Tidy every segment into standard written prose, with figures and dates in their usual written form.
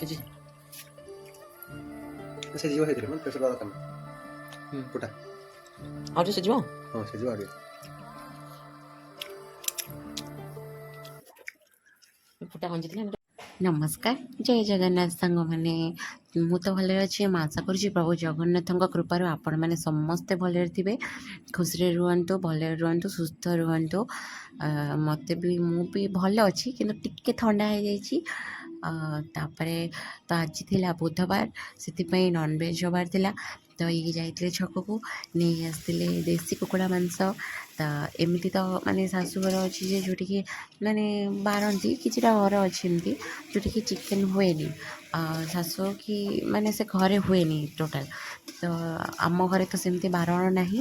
ସିଝି ସିଝିବ ହେଇଥିରେ ମାନେ ପ୍ରେସର ଦେବା ଦରକାର ନାହିଁ। ଫୁଟା ଆଉ ଟିକେ ସିଝିବ। ହଁ ସିଝିବ ଆଉ ଟିକେ। ଫୁଟା ଗଞ୍ଜିଥିଲେ ନମସ୍କାର ଜୟ ଜଗନ୍ନାଥ ସାଙ୍ଗମାନେ। ମୁଁ ତ ଭଲରେ ଅଛି। ମୁଁ ଆଶା କରୁଛି ପ୍ରଭୁ ଜଗନ୍ନାଥଙ୍କ କୃପାରୁ ଆପଣମାନେ ସମସ୍ତେ ଭଲରେ ଥିବେ, ଖୁସିରେ ରୁହନ୍ତୁ, ଭଲରେ ରୁହନ୍ତୁ, ସୁସ୍ଥ ରୁହନ୍ତୁ। ମୋତେ ବି ମୁଁ ବି ଭଲ ଅଛି, କିନ୍ତୁ ଟିକେ ଥଣ୍ଡା ହେଇଯାଇଛି। ତାପରେ ତ ଆଜି ଥିଲା ବୁଧବାର, ସେଥିପାଇଁ ନନଭେଜ୍ ହେବାର ଥିଲା। ତ ଇଏ ଯାଇଥିଲେ ଛକକୁ, ନେଇ ଆସିଥିଲେ ଦେଶୀ କୁକୁଡ଼ା ମାଂସ। ତ ଏମିତି ତ ମାନେ ଶାଶୁଘର ଅଛି ଯେ ଯେଉଁଠିକି ମାନେ ବାରନ୍ତି, କିଛିଟା ଘର ଅଛି ଏମିତି ଯେଉଁଠିକି ଚିକେନ୍ ହୁଏନି। ଶାଶୁ କି ମାନେ ସେ ଘରେ ହୁଏନି ଟୋଟାଲ୍। ତ ଆମ ଘରେ ତ ସେମିତି ବାରଣ ନାହିଁ।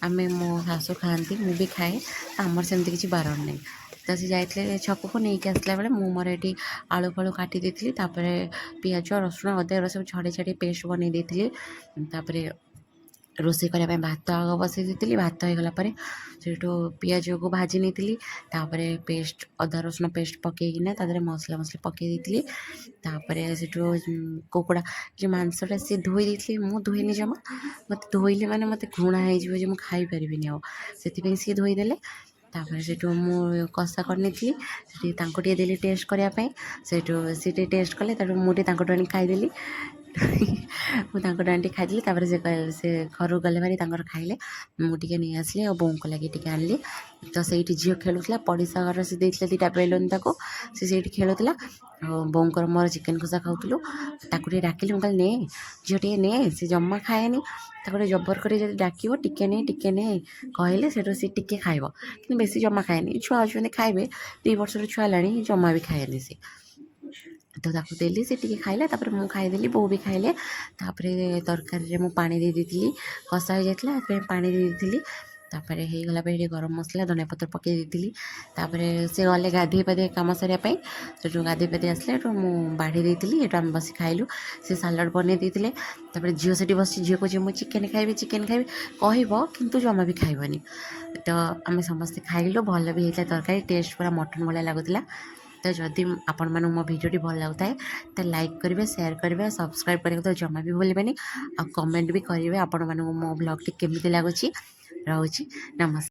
ଆମେ ମୋ ଶାଶୁ ଖାଆନ୍ତି, ମୁଁ ବି ଖାଏ, ଆମର ସେମିତି କିଛି ବାରଣ ନାହିଁ। ତ ସେ ଯାଇଥିଲେ ଛକକୁ, ନେଇକି ଆସିଲା ବେଳେ ମୁଁ ମୋର ଏଠି ଆଳୁ ଫାଳୁ କାଟି ଦେଇଥିଲି। ତାପରେ ପିଆଜ ରସୁଣ ଅଦା ଏଗୁଡ଼ା ସବୁ ଛଡ଼େଇ ଛାଡ଼େଇ ପେଷ୍ଟ ବନେଇ ଦେଇଥିଲି। ତାପରେ ରୋଷେଇ କରିବା ପାଇଁ ଭାତ ଆଗ ବସାଇ ଦେଇଥିଲି। ଭାତ ହେଇଗଲା ପରେ ସେଇଠୁ ପିଆଜକୁ ଭାଜି ନେଇଥିଲି। ତାପରେ ପେଷ୍ଟ ଅଦା ରସୁଣ ପେଷ୍ଟ ପକାଇକିନା ତା ଦେହରେ ମସଲା ପକାଇ ଦେଇଥିଲି। ତାପରେ ସେଇଠୁ କୁକୁଡ଼ା ଯେଉଁ ମାଂସଟା ସିଏ ଧୋଇ ଦେଇଥିଲି, ମୁଁ ଧୋଇନି ଜମା। ମୋତେ ଧୋଇଲେ ମାନେ ମୋତେ ଘୃଣା ହେଇଯିବ ଯେ ମୁଁ ଖାଇପାରିବିନି ଆଉ, ସେଥିପାଇଁ ସିଏ ଧୋଇଦେଲେ। ତାପରେ ସେଇଠୁ ମୁଁ କଷା କରିନେଇଥିଲି, ସେଠି ତାଙ୍କୁ ଟିକେ ଦେଲି ଟେଷ୍ଟ କରିବା ପାଇଁ। ସେଇଠୁ ସିଏ ଟିକେ ଟେଷ୍ଟ କଲେ, ତାଠୁ ମୁଁ ଟିକେ ତାଙ୍କଠୁ ଆଣି ଖାଇଦେଲି। ମୁଁ ତାଙ୍କଠୁ ଆଣି ଟିକେ ଖାଇଦେଲି। ତାପରେ ସେ ଘରକୁ ଗଲେ ଭାରି ତାଙ୍କର ଖାଇଲେ, ମୁଁ ଟିକେ ନେଇ ଆସିଲି ଆଉ ବୋଉଙ୍କ ଲାଗି ଟିକେ ଆଣିଲି। ତ ସେଇଠି ଝିଅ ଖେଳୁଥିଲା, ପଡ଼ିଶା ଘର ସେ ଦେଇଥିଲେ ଦୁଇଟା ବେଲୁନ୍ ତାକୁ, ସେ ସେଇଠି ଖେଳୁଥିଲା। ଆଉ ବୋଉଙ୍କର ମୋର ଚିକେନ୍ କଷା ଖାଉଥିଲୁ। ତାକୁ ଟିକେ ଡାକିଲି, ମୁଁ କହିଲି ନେ ଝିଅ ଟିକେ ନେ, ସେ ଜମା ଖାଏନି। ତାକୁ ଟିକେ ଜବର କରି ଯଦି ଡାକିବ ଟିକେ ନେ କହିଲେ ସେଇଠୁ ସେ ଟିକେ ଖାଇବ, କିନ୍ତୁ ବେଶୀ ଜମା ଖାଏନି। ଛୁଆ ଅଛନ୍ତି ଖାଇବେ, 2 ବର୍ଷର ଛୁଆ ହେଲାଣି, ଜମା ବି ଖାଏନି ସେ। ତ ତାକୁ ଦେଲି, ସେ ଟିକେ ଖାଇଲା। ତାପରେ ମୁଁ ଖାଇଦେଲି, ବୋଉ ବି ଖାଇଲେ। ତାପରେ ତରକାରୀରେ ମୁଁ ପାଣି ଦେଇ ଦେଇଥିଲି, କଷା ହେଇଯାଇଥିଲା, ସେଥିପାଇଁ ପାଣି ଦେଇ ଦେଇଥିଲି। ତାପରେ ହେଇଗଲା ପରେ ଟିକେ ଗରମ ମସଲା ଧନିଆ ପତ୍ର ପକାଇ ଦେଇଥିଲି। ତାପରେ ସେ ଗଲେ ଗାଧୋଇ ପାଧୋଇ କାମ ସାରିବା ପାଇଁ। ସେଠୁ ଗାଧୋଇ ପାଧୋଇ ଆସିଲେ, ଏଠୁ ମୁଁ ବାଢ଼ି ଦେଇଥିଲି। ଏଠୁ ଆମେ ବସି ଖାଇଲୁ। ସେ ସାଲାଡ଼ ବନେଇ ଦେଇଥିଲେ। ତାପରେ ଝିଅ ସେଠି ବସି, ଝିଅ କହୁଛି ମୁଁ ଚିକେନ୍ ଖାଇବି କହିବ, କିନ୍ତୁ ଜମା ବି ଖାଇବନି। ତ ଆମେ ସମସ୍ତେ ଖାଇଲୁ, ଭଲ ବି ହେଇଥିଲା ତରକାରୀ, ଟେଷ୍ଟ ପୁରା ମଟନ୍ ଭଳିଆ ଲାଗୁଥିଲା। ତ ଯଦି ଆପଣମାନଙ୍କୁ ମୋ ଭିଡ଼ିଓଟି ଭଲ ଲାଗୁଥାଏ ତ ଲାଇକ୍ କରିବେ, ସେୟାର କରିବେ, ସବସ୍କ୍ରାଇବ୍ କରିବାକୁ ତ ଜମା ବି ଭୁଲିବେନି। ଆଉ କମେଣ୍ଟ ବି କରିବେ ଆପଣମାନଙ୍କୁ ମୋ ବ୍ଲଗ୍ଟି କେମିତି ଲାଗୁଛି। ରହୁଛି, ନମସ୍କାର।